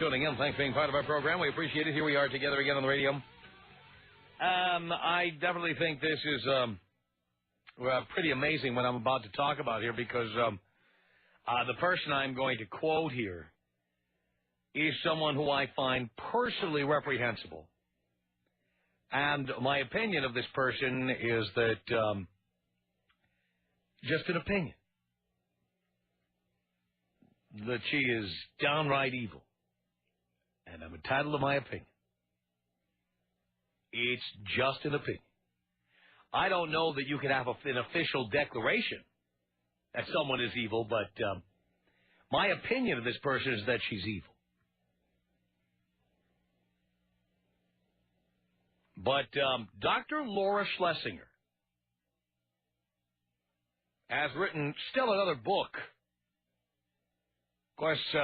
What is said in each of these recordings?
tuning in. Thanks for being part of our program. We appreciate it. Here we are together again on the radio. I definitely think this is pretty amazing what I'm about to talk about here because the person I'm going to quote here is someone who I find personally reprehensible. And my opinion of this person is that just an opinion. That she is downright evil. And I'm entitled to my opinion. It's just an opinion. I don't know that you can have an official declaration that someone is evil, but my opinion of this person is that she's evil. But Dr. Laura Schlesinger has written still another book. Of course,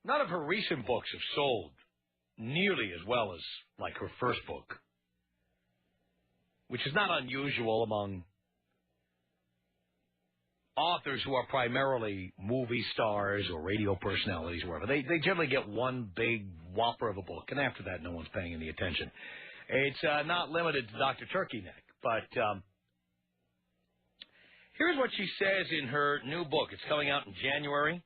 none of her recent books have sold nearly as well as, like, her first book, which is not unusual among authors who are primarily movie stars or radio personalities or whatever. They generally get one big whopper of a book, and after that, no one's paying any attention. It's not limited to Dr. Turkey Neck, but here's what she says in her new book. It's coming out in January.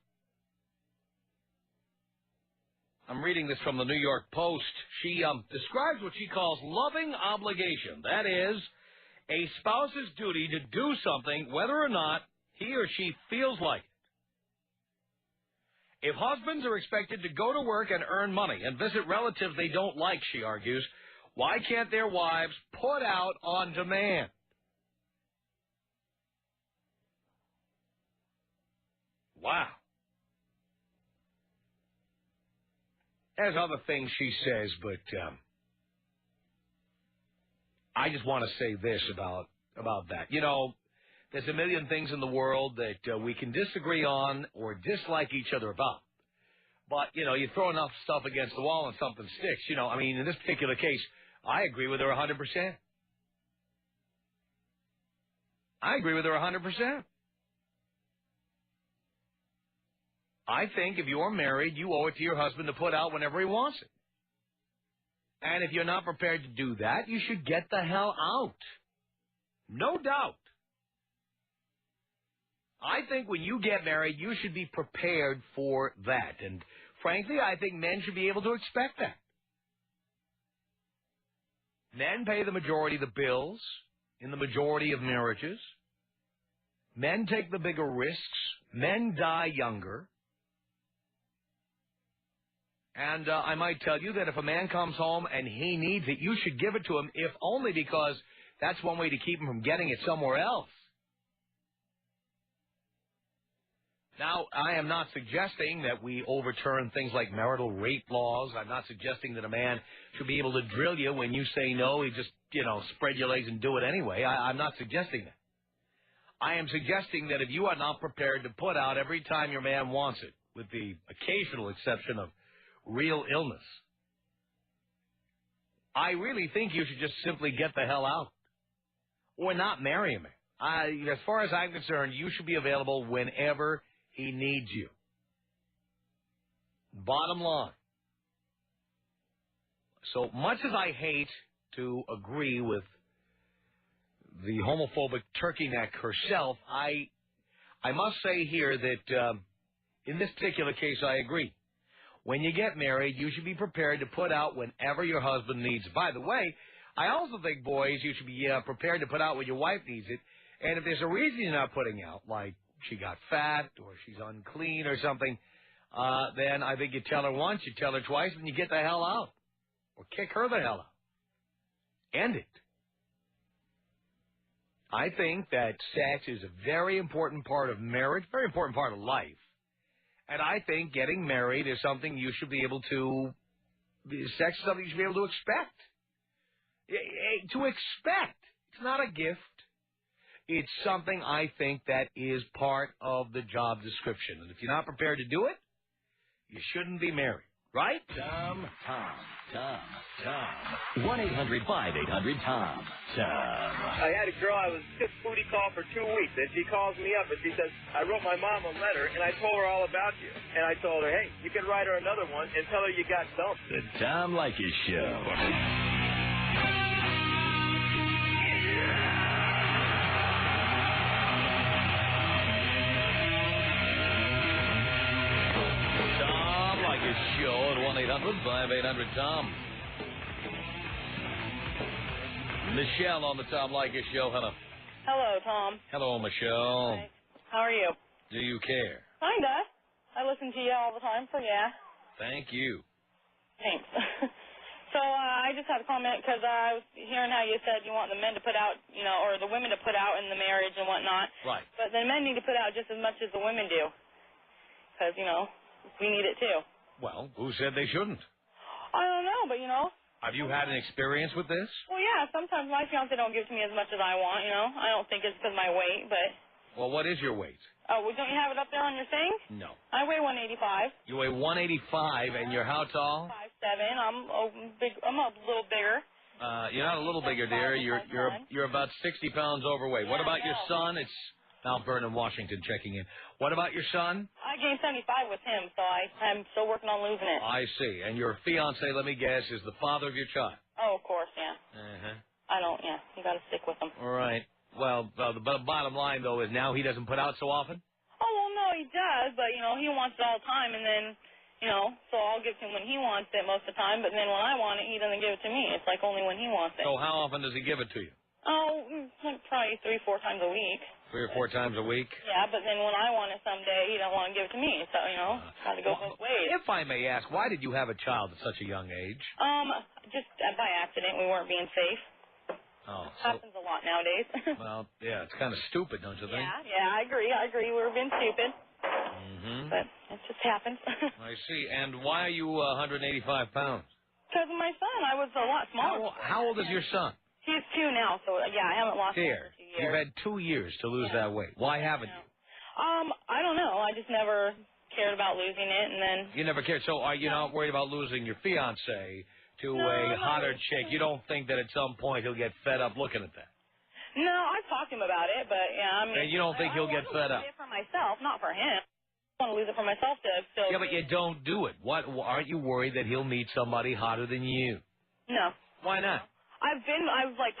I'm reading this from the New York Post. She describes what she calls loving obligation. That is, a spouse's duty to do something whether or not he or she feels like it. If husbands are expected to go to work and earn money and visit relatives they don't like, she argues, why can't their wives put out on demand? Wow. There's other things she says, but I just want to say this about that. You know, there's a million things in the world that we can disagree on or dislike each other about. But, you know, you throw enough stuff against the wall and something sticks. You know, I mean, in this particular case, I agree with her 100%. I agree with her 100%. I think if you're married, you owe it to your husband to put out whenever he wants it. And if you're not prepared to do that, you should get the hell out. No doubt. I think when you get married, you should be prepared for that. And frankly, I think men should be able to expect that. Men pay the majority of the bills in the majority of marriages. Men take the bigger risks. Men die younger. And I might tell you that if a man comes home and he needs it, you should give it to him, if only because that's one way to keep him from getting it somewhere else. Now, I am not suggesting that we overturn things like marital rape laws. I'm not suggesting that a man should be able to drill you when you say no. He just, spread your legs and do it anyway. I'm not suggesting that. I am suggesting that if you are not prepared to put out every time your man wants it, with the occasional exception of real illness, I really think you should just simply get the hell out or not marry him. As far as I'm concerned, you should be available whenever he needs you. Bottom line. So much as I hate to agree with the homophobic turkey neck herself, I must say here that in this particular case, I agree. When you get married, you should be prepared to put out whenever your husband needs it. By the way, I also think, boys, you should be prepared to put out when your wife needs it. And if there's a reason you're not putting out, like she got fat or she's unclean or something, then I think you tell her once, you tell her twice, and you get the hell out. Or kick her the hell out. End it. I think that sex is a very important part of marriage, very important part of life. And I think getting married is something you should be able to, sex is something you should be able to expect. To expect. It's not a gift. It's something I think that is part of the job description. And if you're not prepared to do it, you shouldn't be married. Right? Tom. 1-800-5800-TOM. I had a girl I was just booty call for 2 weeks, and she calls me up and she says, I wrote my mom a letter and I told her all about you. And I told her, hey, you can write her another one and tell her you got dumped. The Tom Leykis Show. Tom Leykis Show at 1-800-5800-TOM. Michelle on the Tom Leykis Show. Hello. Hello, Tom. Hello, Michelle. Hi. How are you? Do you care? Kinda. I listen to you all the time, so yeah. Thank you. Thanks. So I just had a comment because I was hearing how you said you want the men to put out, or the women to put out in the marriage and whatnot. Right. But the men need to put out just as much as the women do because, we need it too. Well, who said they shouldn't? I don't know, but, Have you had an experience with this? Well, yeah, sometimes my fiance don't give to me as much as I want, I don't think it's because of my weight, but... Well, what is your weight? Oh, well, don't you have it up there on your thing? No. I weigh 185. You weigh 185, and you're how tall? 5'7". I'm a little bigger. You're not a little bigger, dear. You're about 60 pounds overweight. What about your son? It's Mount Vernon, Washington, checking in. What about your son? I gained 75 with him, so I'm still working on losing it. I see. And your fiance, let me guess, is the father of your child. Oh, of course, yeah. Uh-huh. You got to stick with him. All right. Well, the bottom line, though, is now he doesn't put out so often? Oh, well, no, he does, but, he wants it all the time, and then, so I'll give to him when he wants it most of the time, but then when I want it, he doesn't give it to me. It's like only when he wants it. So how often does he give it to you? Oh, like probably 3-4 times a week. 3 or 4 times a week? Yeah, but then when I want it someday, he don't want to give it to me, so, got to go both ways. If I may ask, why did you have a child at such a young age? Just by accident. We weren't being safe. Oh, happens a lot nowadays. Well, yeah, it's kind of stupid, don't you think? Yeah, I agree. We're being stupid. Mm-hmm. But it just happens. I see. And why are you 185 pounds? Because of my son. I was a lot smaller. How old is your son? He's 2 now, so yeah, I haven't lost him for 2 years. You've had 2 years to lose that weight. Why haven't you? I don't know. I just never cared about losing it, and then... You never cared. So are you not worried about losing your fiancé to a hotter chick? You don't think that at some point he'll get fed up looking at that? No, I've talked to him about it, but yeah, I mean... And you don't think he'll get fed up? I want to lose it for myself, not for him. I want to lose it for myself to still... Yeah, but you don't do it. Aren't you worried that he'll meet somebody hotter than you? No. Why not? I've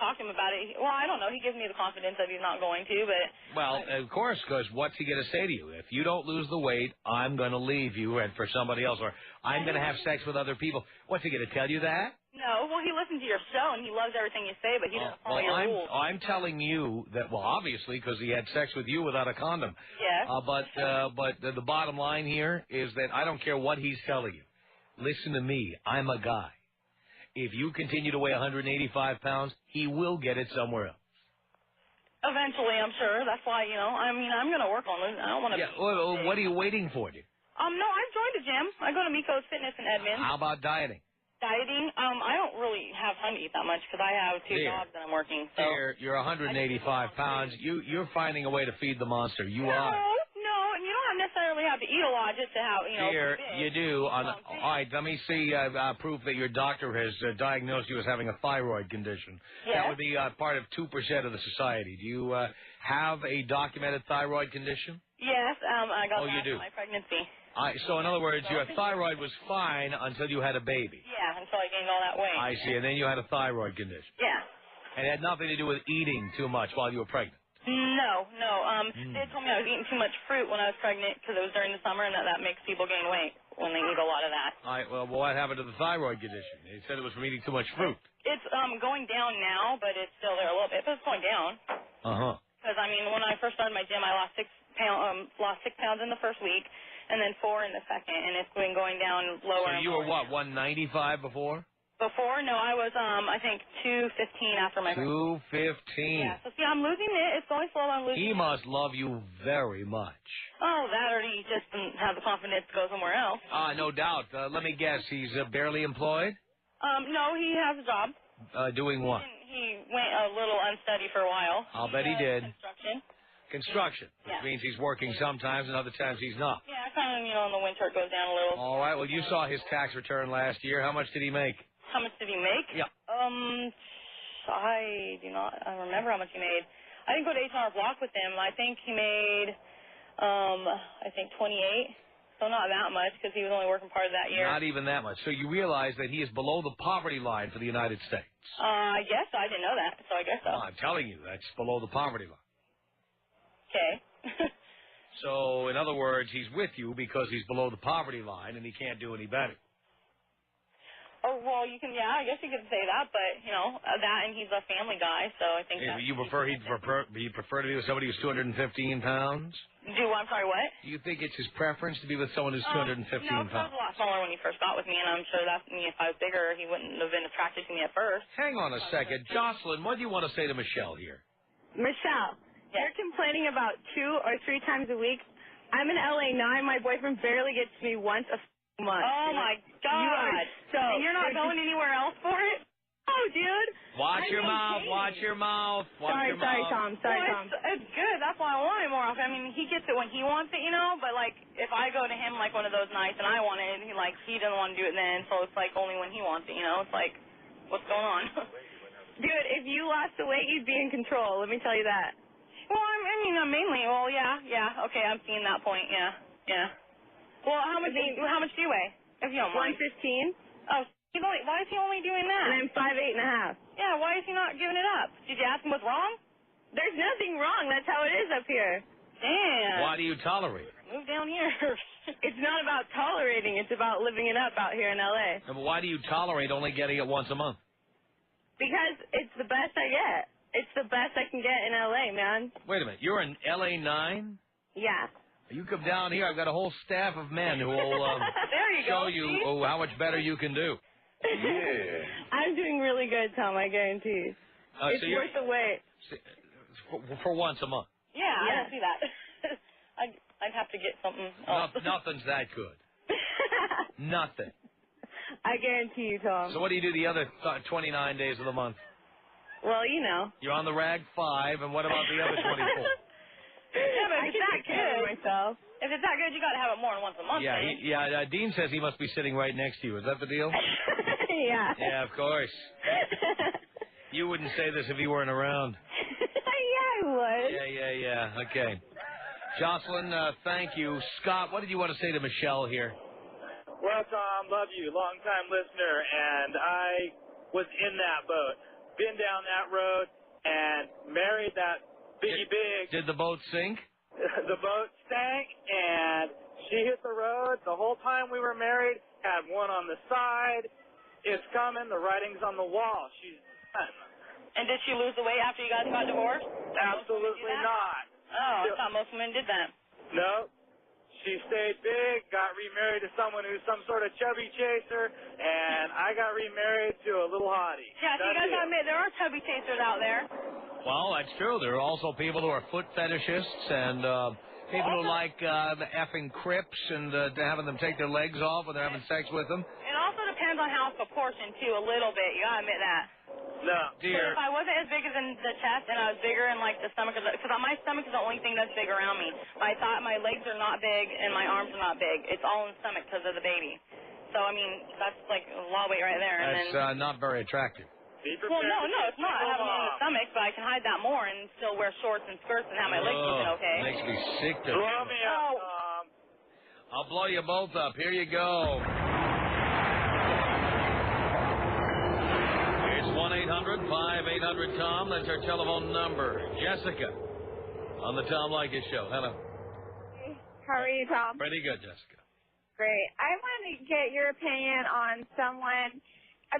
talked to him about it. Well, I don't know. He gives me the confidence that he's not going to, but... Well, of course, because what's he going to say to you? If you don't lose the weight, I'm going to leave you and for somebody else, or I'm going to have sex with other people. What's he going to tell you that? No, well, he listens to your show, and he loves everything you say, but he doesn't follow your rules. I'm telling you that, well, obviously, because he had sex with you without a condom. Yes. But the bottom line here is that I don't care what he's telling you. Listen to me. I'm a guy. If you continue to weigh 185 pounds, he will get it somewhere else. Eventually, I'm sure. That's why, I'm going to work on it. I don't want to... Yeah, well, what are you waiting for, dear? No, I've joined a gym. I go to Miko's Fitness in Edmonds. How about dieting? Dieting? I don't really have time to eat that much because I have 2 jobs and I'm working. So. Dear, you're 185 pounds. You're finding a way to feed the monster. You are. No, and you don't necessarily have to eat a lot just to have, Dear, you do. All right, let me see proof that your doctor has diagnosed you as having a thyroid condition. Yes. That would be part of 2% of the society. Do you have a documented thyroid condition? Yes, I got that in my pregnancy. So in other words, your thyroid was fine until you had a baby. Yeah, until I gained all that weight. I see, and then you had a thyroid condition. Yeah. And it had nothing to do with eating too much while you were pregnant. No. They told me I was eating too much fruit when I was pregnant because it was during the summer, and that makes people gain weight when they eat a lot of that. All right, well, what happened to the thyroid condition? They said it was from eating too much fruit. It's going down now, but it's still there a little bit. But it's going down. Uh-huh. Because, when I first started my gym, I lost 6 pounds in the first week, and then 4 in the second, and it's been going down lower. So you were what, 195 before? Before? No, I was, I think, 215 after my birthday. 215. Yeah, so see, I'm losing it. It's going slow. I'm losing it. He must love you very much. Oh, that or he just didn't have the confidence to go somewhere else. No doubt. Let me guess. He's barely employed? No, he has a job. Doing what? He went a little unsteady for a while. I'll bet he did. Construction. Which means he's working sometimes and other times he's not. Yeah, kind of, in the winter it goes down a little. All right, well, you saw his tax return last year. How much did he make? How much did he make? Yeah. I do not remember how much he made. I didn't go to H&R Block with him. I think he made, 28. So not that much because he was only working part of that year. Not even that much. So you realize that he is below the poverty line for the United States. Yes, I didn't know that, so I guess so. Well, I'm telling you, that's below the poverty line. Okay. So, in other words, he's with you because he's below the poverty line and he can't do any better. Oh, well, you can, I guess you could say that, but, that and he's a family guy, so I think that... He'd prefer to be with somebody who's 215 pounds? I'm sorry, what? Do you think it's his preference to be with someone who's 215 No, he pounds? was a lot smaller when he first got with me, and I'm sure that if I was bigger, he wouldn't have been attracted to me at first. Hang on a second. Jocelyn, what do you want to say to Michelle here? Michelle, Yes. you're complaining about 2 or 3 times a week. I'm in LA now, and my boyfriend barely gets to me once a month. Oh, my God. You are so... And you're not going anywhere else for it? Oh, dude. Watch your mouth. Watch your mouth. Sorry, Tom. It's good. That's why I want it more often. I mean, he gets it when he wants it, but, if I go to him, one of those nights and I want it, and he doesn't want to do it then, so it's, only when he wants it, It's like, what's going on? Dude, if you lost the weight, you'd be in control. Let me tell you that. Well, mainly, yeah. Okay, I'm seeing that point, yeah. Well, how much do you weigh, if you don't mind? 115. Oh, why is he only doing that? And I'm 5'8.5". Yeah, why is he not giving it up? Did you ask him what's wrong? There's nothing wrong. That's how it is up here. Damn. Why do you tolerate it? Move down here. It's not about tolerating. It's about living it up out here in L.A. But why do you tolerate only getting it once a month? Because it's the best I get. It's the best I can get in L.A., man. Wait a minute. You're in LA 9? Yeah. You come down here, I've got a whole staff of men who will there you show go, you how much better you can do. Yeah. I'm doing really good, Tom, I guarantee. It's so worth the wait. For once a month. Yeah, I don't see that. I'd have to get something else. Nothing's that good. Nothing. I guarantee you, Tom. So what do you do the other 29 days of the month? Well, You're on the rag 5, and what about the other 24? Yeah, but I if it's can that take care of good, myself. if it's that good, you got to have it more than once a month. Yeah, Dean says he must be sitting right next to you. Is that the deal? Yeah. Yeah, of course. You wouldn't say this if you weren't around. Yeah, I would. Yeah. Okay. Jocelyn, thank you. Scott, what did you want to say to Michelle here? Well, Tom, love you, long-time listener, and I was in that boat. Been down that road and married that Biggie Big. Did the boat sink? The boat sank, and she hit the road. The whole time we were married, had one on the side. It's coming. The writing's on the wall. She's done. And did she lose the weight after you guys got divorced? Absolutely not. Oh, I thought most women did that. No. She stayed big, got remarried to someone who's some sort of chubby chaser, and I got remarried to a little hottie. Yeah, so you guys gotta admit, there are chubby chasers out there. Well, that's true. There are also people who are foot fetishists and people who like the effing crips and having them take their legs off when they're having sex with them. It also depends on how it's proportioned, too, a little bit. You gotta admit that. No. Dear. But if I wasn't as big as in the chest and I was bigger in, the stomach, because my stomach is the only thing that's big around me. But I thought my legs are not big and my arms are not big. It's all in the stomach because of the baby. So, that's, a lot of weight right there. That's not very attractive. Well, no, it's not. I have them in the stomach, but I can hide that more and still wear shorts and skirts and have my legs moving okay. Makes me sick to Blow me up, Tom. I'll blow you both up. Here you go. It's 1-800-5800-TOM. That's our telephone number. Jessica on the Tom Leykis Show. Hello. How are you, Tom? Pretty good, Jessica. Great. I wanted to get your opinion on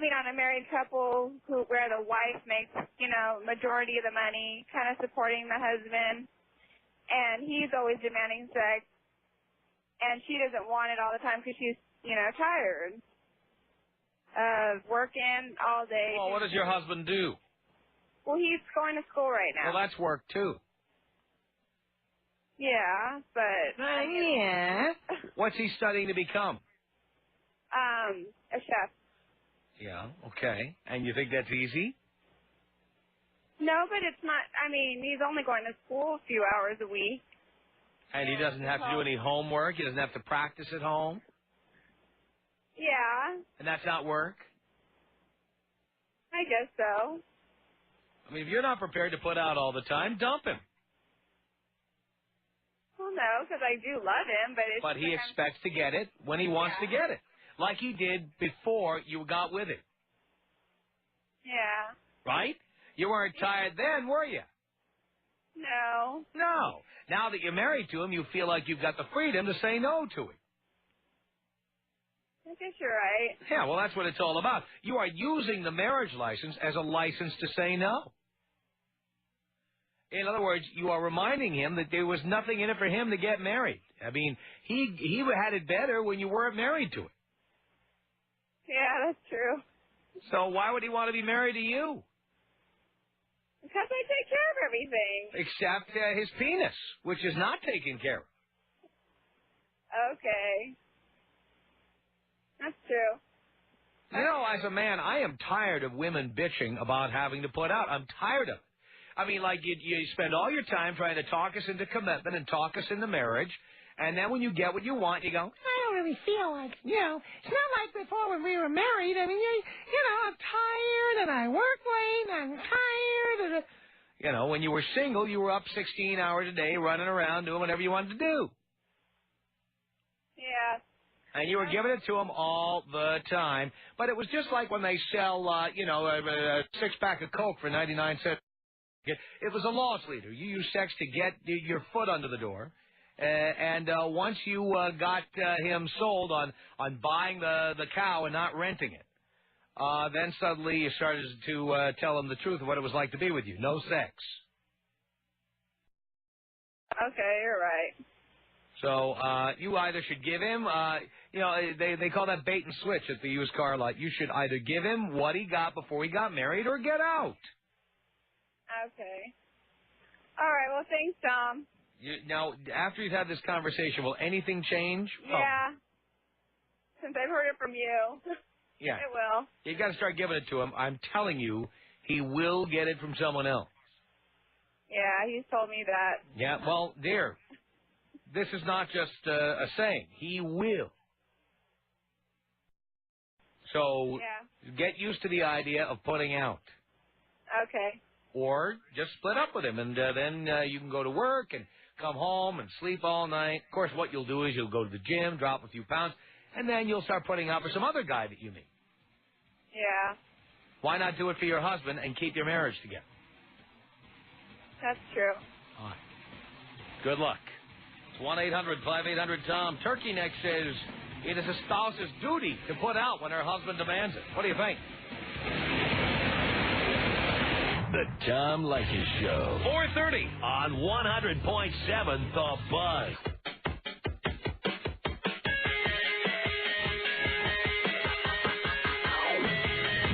on a married couple where the wife makes, majority of the money, kind of supporting the husband, and he's always demanding sex, and she doesn't want it all the time because she's, tired of working all day. Well, what does your husband do? Well, he's going to school right now. Well, that's work, too. Yeah, but... yeah. What's he studying to become? A chef. Yeah, okay. And you think that's easy? No, but it's not. He's only going to school a few hours a week. And he doesn't have to do any homework? He doesn't have to practice at home? Yeah, And that's not work? I guess so. I mean, if you're not prepared to put out all the time, dump him. Well, no, because I do love him, but it's But he like expects to get it when he wants to get it, like he did before you got with him, Yeah. right? You weren't tired then, were you? No. No. Now that you're married to him, you feel like you've got the freedom to say no to him. I guess you're right. Yeah, well, that's what it's all about. You are using the marriage license as a license to say no. In other words, you are reminding him that there was nothing in it for him to get married. I mean, he had it better when you weren't married to him. Yeah, that's true. So why would he want to be married to you? Because I take care of everything. Except his penis, which is not taken care of. Okay. That's true. You know, as a man, I am tired of women bitching about having to put out. I'm tired of it. I mean, like, you spend all your time trying to talk us into commitment and talk us into marriage, and then when you get what you want, you go, I don't really feel like, it's not like before when we were married. I mean, I'm tired, and I work late, and I'm tired. And, when you were single, you were up 16 hours a day running around doing whatever you wanted to do. Yeah. And you were giving it to them all the time. But it was just like when they sell, a six-pack of Coke for 99 cents. It was a loss leader. You use sex to get your foot under the door. And once you got him sold on buying the cow and not renting it, then suddenly you started to tell him the truth of what it was like to be with you. No sex. Okay, you're right. So you either should give him, they call that bait and switch at the used car lot. You should either give him what he got before he got married or get out. Okay. All right, well, thanks, Tom. Now, after you've had this conversation, will anything change? Yeah. Since I've heard it from you. Yeah. It will. You got to start giving it to him. I'm telling you, he will get it from someone else. Yeah, he's told me that. Yeah, well, dear, this is not just a saying. He will. So get used to the idea of putting out. Okay. Or just split up with him, and then you can go to work and come home and sleep all night. Of course, what you'll do is you'll go to the gym, drop a few pounds, and then you'll start putting out for some other guy that you meet. Yeah. Why not do it for your husband and keep your marriage together? That's true. All right. Good luck. It's 1-800-5800-TOM. Turkey Neck says it is a spouse's duty to put out when her husband demands it. What do you think? The Tom Leykis Show. 4:30 on 100.7 The Buzz.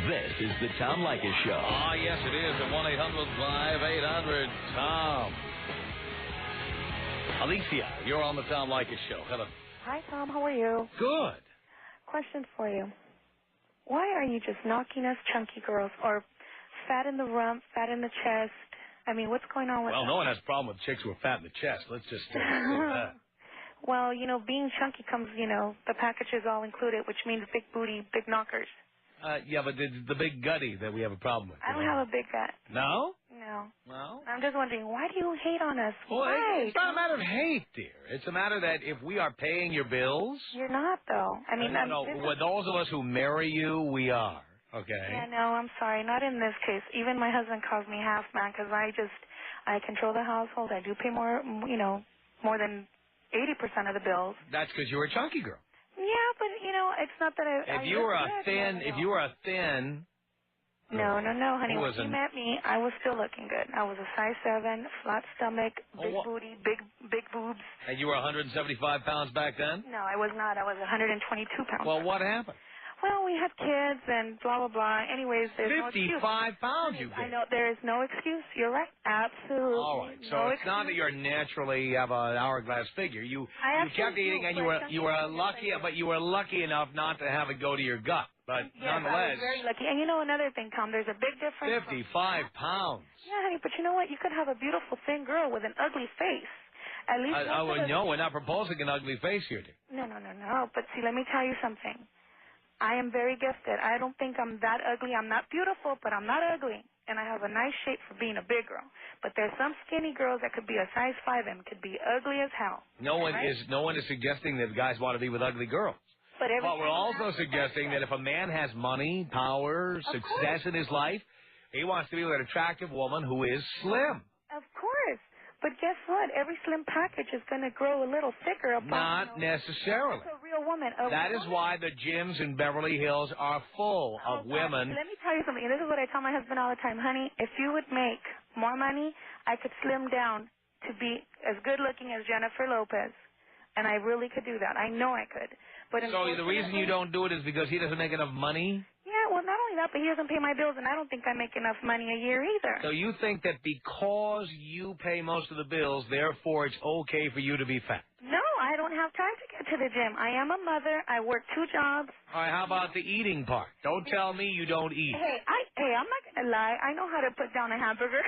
This is the Tom Leykis Show. Ah, yes, it is at 1-800-5800-TOM. Alicia, you're on the Tom Leykis Show. Hello. Hi, Tom. How are you? Good. Question for you. Why are you just knocking us chunky girls or fat in the rump, fat in the chest? I mean, what's going on with Well, that? no one has a problem with chicks who are fat in the chest. Let's just say that. Well, being chunky comes, the package is all included, which means big booty, big knockers. Yeah, but it's the big gutty that we have a problem with. I don't have a big gut. No? No. Well? I'm just wondering, why do you hate on us? Well, Why? it's not a matter of hate, dear. It's a matter that if we are paying your bills... You're not, though. I mean, no, with those of us who marry you, we are. Okay? Yeah, no, I'm sorry. Not in this case. Even my husband calls me half man because I control the household. I do pay more, more than 80% of the bills. That's because you're a chunky girl. Yeah, but it's not that If you were a thin, No, honey. When wasn't- you met me, I was still looking good. I was a size 7, flat stomach, big booty, big boobs. And you were 175 pounds back then? No, I was not. I was 122 pounds. Well, what happened? Well, we had kids and blah, blah, blah. Anyways, there's no excuse. 55 pounds you I gained. know there is no excuse. You're right. Absolutely. All right. So it's not that you're naturally have an hourglass figure. You kept eating, and you were lucky, but you were lucky enough not to have it go to your gut. But yes, nonetheless, I was very lucky. And another thing, Tom, there's a big difference. 55 pounds. Yeah, honey, but you know what? You could have a beautiful thin girl with an ugly face. At least No, we're not proposing an ugly face here, dear. No. But see, let me tell you something. I am very gifted. I don't think I'm that ugly. I'm not beautiful, but I'm not ugly. and I have a nice shape for being a big girl. But there's some skinny girls that could be a size 5 and could be ugly as hell. No one is suggesting that guys want to be with ugly girls. But we're also suggesting that if a man has money, power, success in his life, he wants to be with an attractive woman who is slim. Of course. But guess what? Every slim package is going to grow a little thicker. Not necessarily. That's a real woman. That is why the gyms in Beverly Hills are full of women. Let me tell you something. This is what I tell my husband all the time. Honey, if you would make more money, I could slim down to be as good looking as Jennifer Lopez. And I really could do that. I know I could. But so the reason you don't do it is because he doesn't make enough money? Yeah, well, not only that, but he doesn't pay my bills, and I don't think I make enough money a year either. So you think that because you pay most of the bills, therefore it's okay for you to be fat? No, I don't have time to get to the gym. I am a mother. I work 2 jobs. All right, how about the eating part? Don't tell me you don't eat. Hey, I'm not going to lie. I know how to put down a hamburger.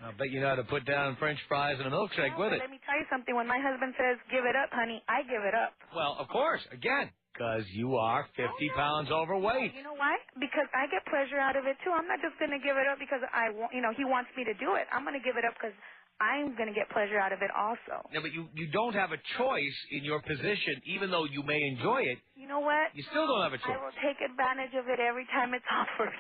I bet you know how to put down French fries and a milkshake with it. Let me tell you something. When my husband says, give it up, honey, I give it up. Well, of course, again, because you are 50 pounds overweight. You know why? Because I get pleasure out of it, too. I'm not just going to give it up because he wants me to do it. I'm going to give it up because I'm going to get pleasure out of it also. Yeah, but you don't have a choice in your position, even though you may enjoy it. You know what? You still don't have a choice. I will take advantage of it every time it's offered.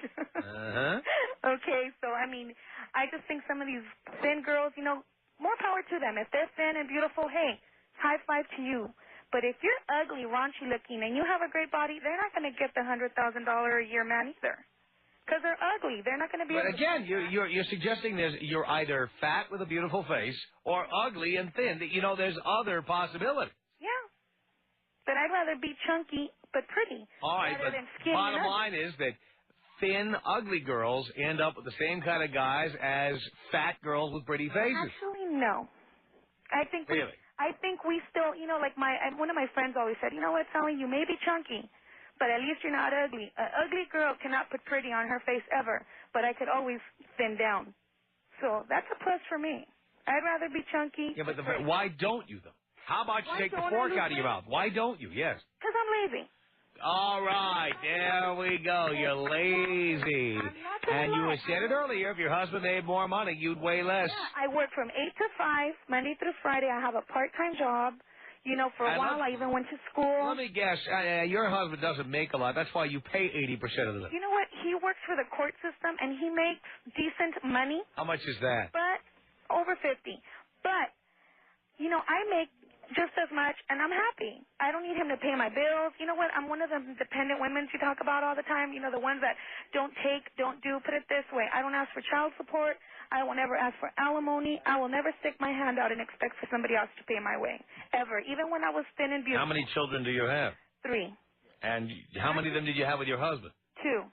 Okay, so, I mean, I just think some of these thin girls, more power to them. If they're thin and beautiful, hey, high five to you. But if you're ugly, raunchy looking, and you have a great body, they're not going to get the $100,000 a year man either. Because they're ugly. They're not going to be able to... But again, you're suggesting you're either fat with a beautiful face or ugly and thin. There's other possibilities. Yeah. But I'd rather be chunky but pretty. All right, but bottom line is that thin, ugly girls end up with the same kind of guys as fat girls with pretty faces. Actually, no. I think really? I think we still, like one of my friends always said, you know what, Sally, you may be chunky, but at least you're not ugly. An ugly girl cannot put pretty on her face ever, but I could always thin down. So that's a plus for me. I'd rather be chunky. Yeah, but why don't you, though? How about you take the fork out of your mouth? Why don't you? Yes. Because I'm lazy. All right, there we go. You're lazy. And you said it earlier, if your husband made more money, you'd weigh less. Yeah, I work from 8 to 5, Monday through Friday. I have a part-time job. For a while, I even went to school. Let me guess. Your husband doesn't make a lot. That's why you pay 80% of the... You know what? He works for the court system, and he makes decent money. How much is that? But over 50. But, I make just as much, and I'm happy. I don't need him to pay my bills. You know what? I'm one of the dependent women you talk about all the time. The ones that don't take, don't do. Put it this way. I don't ask for child support. I will never ask for alimony. I will never stick my hand out and expect for somebody else to pay my way. Ever. Even when I was thin and beautiful. How many children do you have? 3. And how many of them did you have with your husband? 2.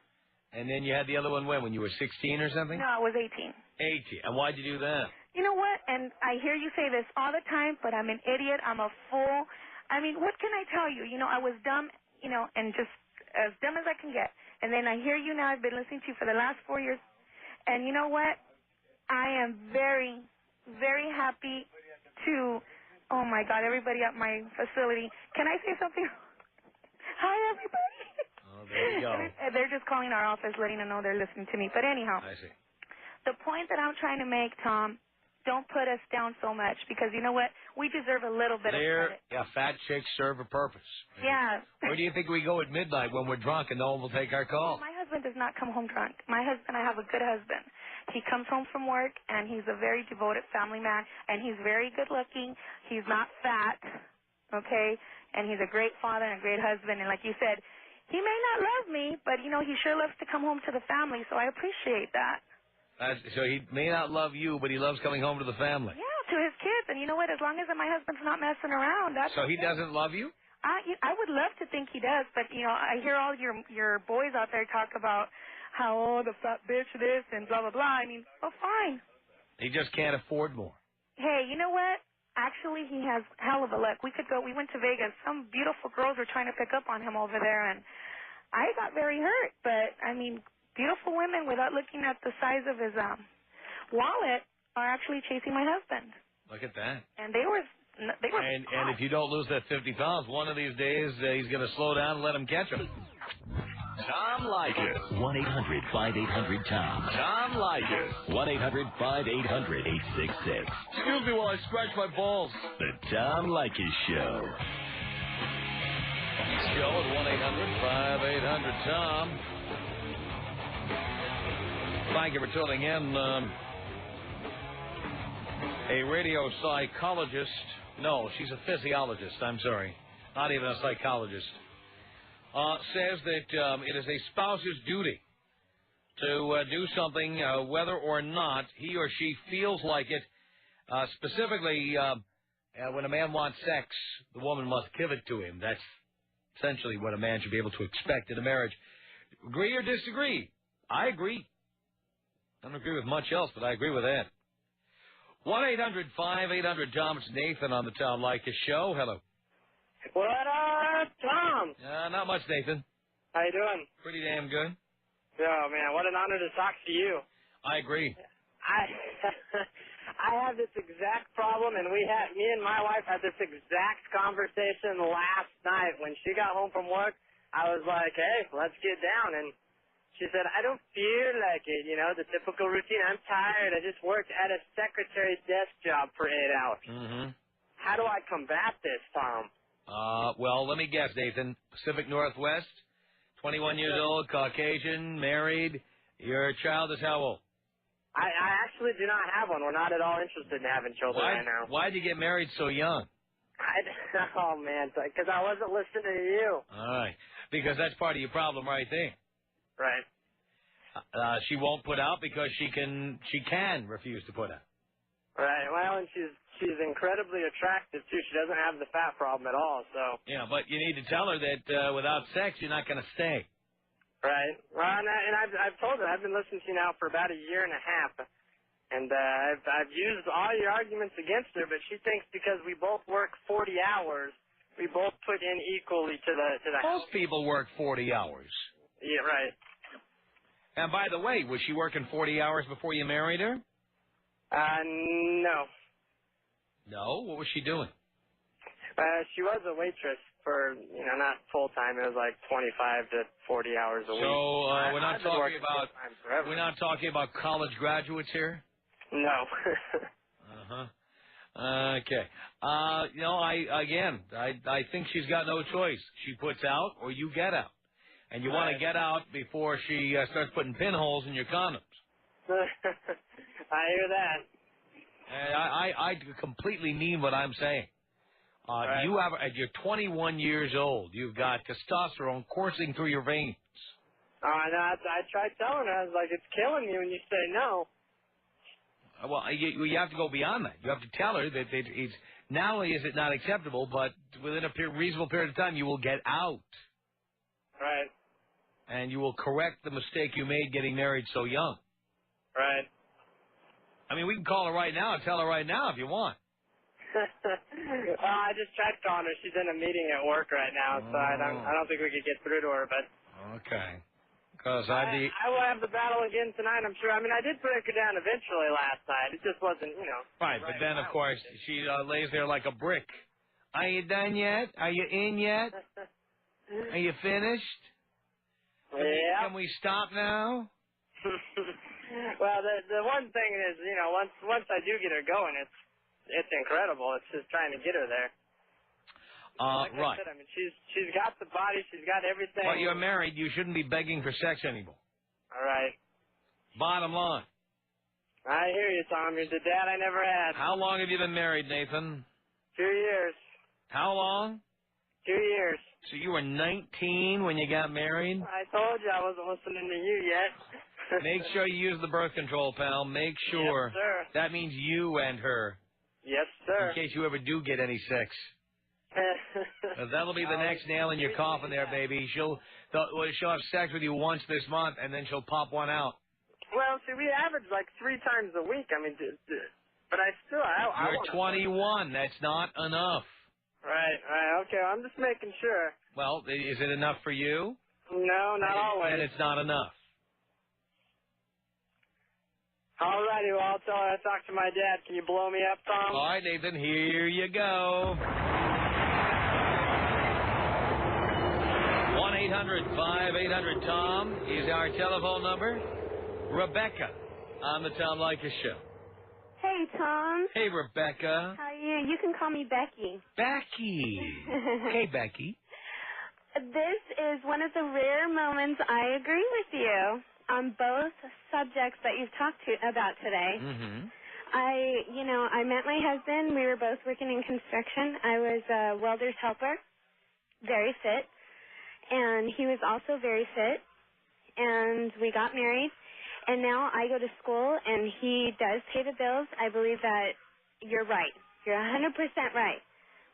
And then you had the other one when you were 16 or something? No, I was 18. 18. And why'd you do that? You know what? And I hear you say this all the time, but I'm an idiot. I'm a fool. I mean, what can I tell you? I was dumb, and just as dumb as I can get. And then I hear you now. I've been listening to you for the last 4 years. And you know what? I am very, very happy to, oh, my God, everybody at my facility. Can I say something? Hi, everybody. Oh, there you go. They're just calling our office, letting them know they're listening to me. But anyhow. I see. The point that I'm trying to make, Tom, don't put us down so much because you know what? We deserve a little bit of credit. Yeah, fat chicks serve a purpose. Yeah. Where do you think we go at midnight when we're drunk and no one will take our call? My husband does not come home drunk. I have a good husband. He comes home from work, and he's a very devoted family man, and he's very good looking. He's not fat, okay? And he's a great father and a great husband. And like you said, he may not love me, but, he sure loves to come home to the family, so I appreciate that. So he may not love you, but he loves coming home to the family. Yeah, to his kids. And you know what? As long as my husband's not messing around, that's so he doesn't love you? I would love to think he does, but, I hear all your boys out there talk about how, the fat bitch this and blah, blah, blah. I mean, well, fine. He just can't afford more. Hey, you know what? Actually, he has hell of a luck. We went to Vegas. Some beautiful girls were trying to pick up on him over there, and I got very hurt. But, I mean, beautiful women, without looking at the size of his wallet, are actually chasing my husband. Look at that. And they were. And if you don't lose that 50 pounds, one of these days he's going to slow down and let him catch him. Tom Leykis. 1-800-5800-TOM. Tom Leykis. 1-800-5800-866. Excuse me while I scratch my balls. The Tom Leykis Show. Show at 1-800-5800-TOM. Thank you for tuning in. A radio psychologist. No, she's a physiologist. I'm sorry. Not even a psychologist. Says that it is a spouse's duty to do something whether or not he or she feels like it. Specifically, when a man wants sex, the woman must give it to him. That's essentially what a man should be able to expect in a marriage. Agree or disagree? I agree. I don't agree with much else, but I agree with that. 1-800-5800-TOM. It's Nathan on the Tom Leykis Show. Hello. What up, Tom? Not much, Nathan. How you doing? Pretty damn good. Oh, man, what an honor to talk to you. I agree. I have this exact problem, and me and my wife had this exact conversation last night. When she got home from work, I was like, hey, let's get down. And she said, I don't feel like it, the typical routine. I'm tired. I just worked at a secretary's desk job for 8 hours. Mm-hmm. How do I combat this, Tom? Well, let me guess, Nathan. Pacific Northwest, 21 years old, Caucasian, married. Your child is how old? I actually do not have one. We're not at all interested in having children right now. Why'd you get married so young? Oh, man, because I wasn't listening to you. All right. Because that's part of your problem right there. Right. She won't put out because she can refuse to put out. Right. Well, and she's incredibly attractive, too. She doesn't have the fat problem at all, so. Yeah, but you need to tell her that without sex, you're not going to stay. Right. Well, and I've told her. I've been listening to you now for about a year and a half, and I've used all your arguments against her, but she thinks because we both work 40 hours, we both put in equally to the house. Most people work 40 hours. Yeah, right. And by the way, was she working 40 hours before you married her? No. No? What was she doing? She was a waitress for, not full-time. It was like 25 to 40 hours a week. So we're not talking about college graduates here? No. Uh-huh. Okay. I think she's got no choice. She puts out or you get out. And you want to get out before she starts putting pinholes in your condoms. I hear that. I completely mean what I'm saying. Right. You're 21 years old. You've got testosterone coursing through your veins. I tried telling her. I was like, it's killing me when you say no. Well, you have to go beyond that. You have to tell her that it's not only is it not acceptable, but within a reasonable period of time, you will get out. Right. And you will correct the mistake you made getting married so young. Right. I mean, we can call her right now and tell her right now if you want. I just tried calling her. She's in a meeting at work right now, so I don't think we could get through to her. But okay, because I will have the battle again tonight, I'm sure. I mean, I did break her down eventually last night. It just wasn't, Right, but then of course she lays there like a brick. Are you done yet? Are you in yet? Are you finished? Yeah. Can we stop now? Well, the one thing is, once I do get her going, it's incredible. It's just trying to get her there. Like right. I said, I mean, she's got the body, she's got everything. But you're married. You shouldn't be begging for sex anymore. All right. Bottom line. I hear you, Tom. You're the dad I never had. How long have you been married, Nathan? 2 years. How long? 2 years. So you were 19 when you got married? I told you I wasn't listening to you yet. Make sure you use the birth control, pal. Make sure. Yes, sir. That means you and her. Yes, sir. In case you ever do get any sex. That'll be the next nail in your coffin there, baby. She'll have sex with you once this month, and then she'll pop one out. Well, see, we average like 3 times a week. I mean, but I still... You're 21. That's not enough. Right. Okay, I'm just making sure. Well, is it enough for you? No, not always. Then it's not enough. All righty, well, I'll tell her I talked to my dad. Can you blow me up, Tom? All right, Nathan, here you go. 1-800-5800-TOM is our telephone number. Rebecca on the Tom Leykis Show. Hey, Tom. Hey, Rebecca. How are you? You can call me Becky. Becky. Hey, Becky. This is one of the rare moments I agree with you on both subjects that you've talked about today. Mm-hmm. I met my husband. We were both working in construction. I was a welder's helper, very fit, and he was also very fit, and we got married, and now I go to school, and he does pay the bills. I believe that you're right. You're 100% right.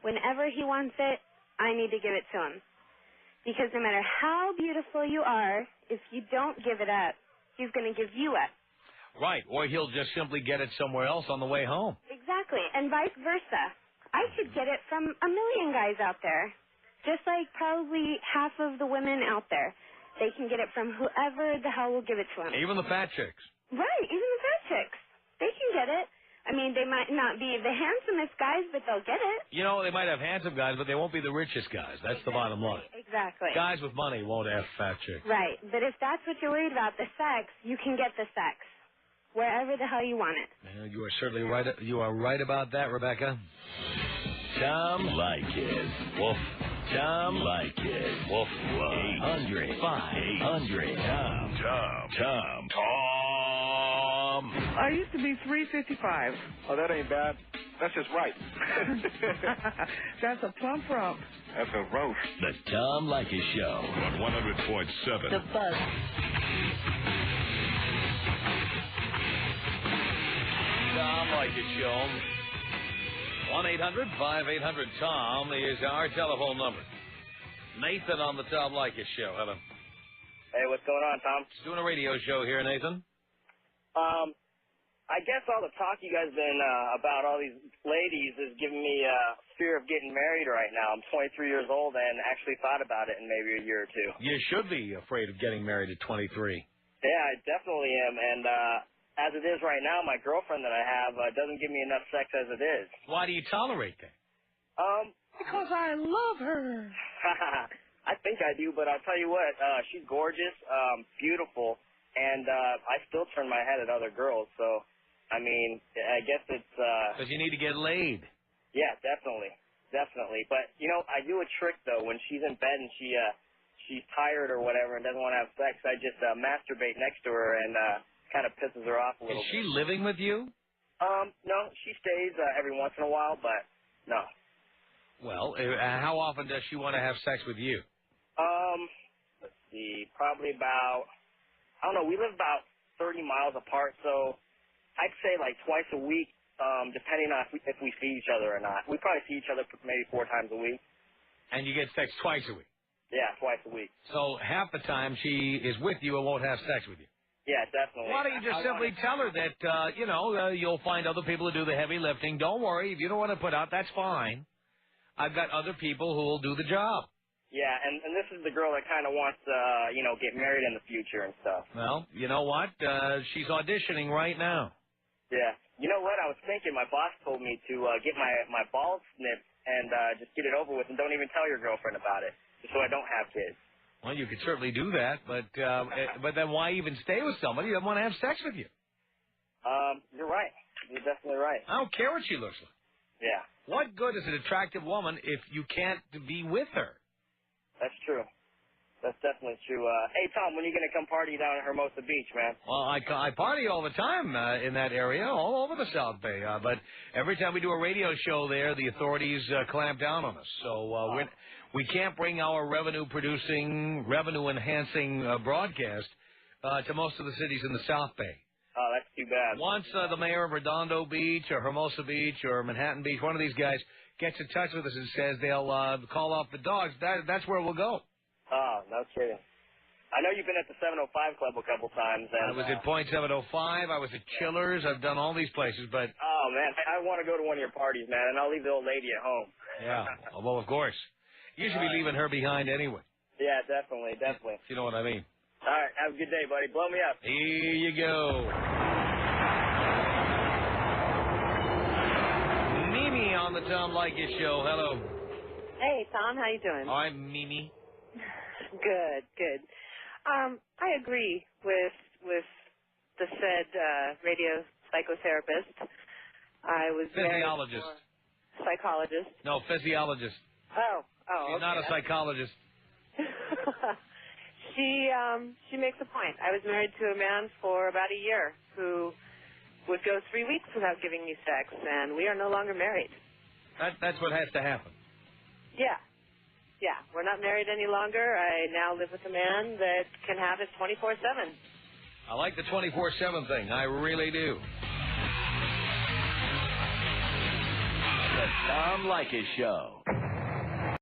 Whenever he wants it, I need to give it to him. Because no matter how beautiful you are, if you don't give it up, he's going to give you up. Right, or he'll just simply get it somewhere else on the way home. Exactly, and vice versa. I could get it from a million guys out there, just like probably half of the women out there. They can get it from whoever the hell will give it to them. Even the fat chicks. Right, even the fat chicks. They can get it. I mean, they might not be the handsomest guys, but they'll get it. You know, they might have handsome guys, but they won't be the richest guys. That's the bottom line. Exactly. Guys with money won't have fat chicks. Right, but if that's what you're worried about, the sex, you can get the sex wherever the hell you want it. You are certainly right. You are right about that, Rebecca. Tom Leykis. Wolf. Tom Leykis. Wolf. 800-5800-TOM. Tom. I used to be 355. Oh, that ain't bad. That's just right. That's a plump rump. That's a roast. The Tom Leykis Show on 100.7. The Buzz. Tom Leykis Show. 1-800-5800-TOM is our telephone number. Nathan on the Tom Leykis Show. Hello. Hey, what's going on, Tom? Just doing a radio show here, Nathan. I guess all the talk you guys been about all these ladies is giving me fear of getting married right now. I'm 23 years old and actually thought about it in maybe a year or two. You should be afraid of getting married at 23. Yeah, I definitely am. And as it is right now, my girlfriend that I have doesn't give me enough sex as it is. Why do you tolerate that? Because I love her. I think I do, but I'll tell you what, she's gorgeous, beautiful, and I still turn my head at other girls. So, I mean, I guess it's... Because you need to get laid. Yeah, definitely. But, you know, I do a trick, though. When she's in bed and she's tired or whatever and doesn't want to have sex, I just masturbate next to her and kind of pisses her off a little bit. Is she living with you? No, she stays every once in a while, but no. Well, how often does she want to have sex with you? Let's see, probably about, I don't know, we live about 30 miles apart, so I'd say like twice a week, depending on if we see each other or not. We probably see each other maybe 4 times a week. And you get sex twice a week? Yeah, twice a week. So half the time she is with you and won't have sex with you? Yeah, definitely. Why don't you just simply tell her that, you'll find other people to do the heavy lifting. Don't worry. If you don't want to put out, that's fine. I've got other people who will do the job. Yeah, and this is the girl that kind of wants to, get married in the future and stuff. Well, you know what? She's auditioning right now. Yeah. You know what? I was thinking my boss told me to get my balls snipped and just get it over with and don't even tell your girlfriend about it, just so I don't have kids. Well, you could certainly do that, but then why even stay with somebody who doesn't want to have sex with you? You're right. You're definitely right. I don't care what she looks like. Yeah. What good is an attractive woman if you can't be with her? That's true. That's definitely true. Hey, Tom, when are you going to come party down at Hermosa Beach, man? Well, I party all the time in that area, all over the South Bay. But every time we do a radio show there, the authorities clamp down on us. So we can't bring our revenue-enhancing broadcast to most of the cities in the South Bay. Oh, that's too bad. Once the mayor of Redondo Beach or Hermosa Beach or Manhattan Beach, one of these guys gets in touch with us and says they'll call off the dogs, that's where we'll go. Oh, no kidding. I know you've been at the 705 Club a couple times. And, I was at Point 705. I was at Chillers. I've done all these places, but... Oh, man, I want to go to one of your parties, man, and I'll leave the old lady at home. Yeah, well, of course. You should be leaving her behind anyway. Yeah, definitely. If you know what I mean. All right, have a good day, buddy. Blow me up. Here you go. Mimi on the Tom Leykis Show. Hello. Hey, Tom. How you doing? I'm Mimi. Good, good. I agree with the said radio psychotherapist. I was Physiologist. Psychologist. No, physiologist. Oh, She's not a psychologist. She makes a point. I was married to a man for about a year who would go 3 weeks without giving me sex, and we are no longer married. That's what has to happen. Yeah. Yeah, we're not married any longer. I now live with a man that can have it 24/7. I like the 24/7 thing. I really do. The Tom Leykis Show.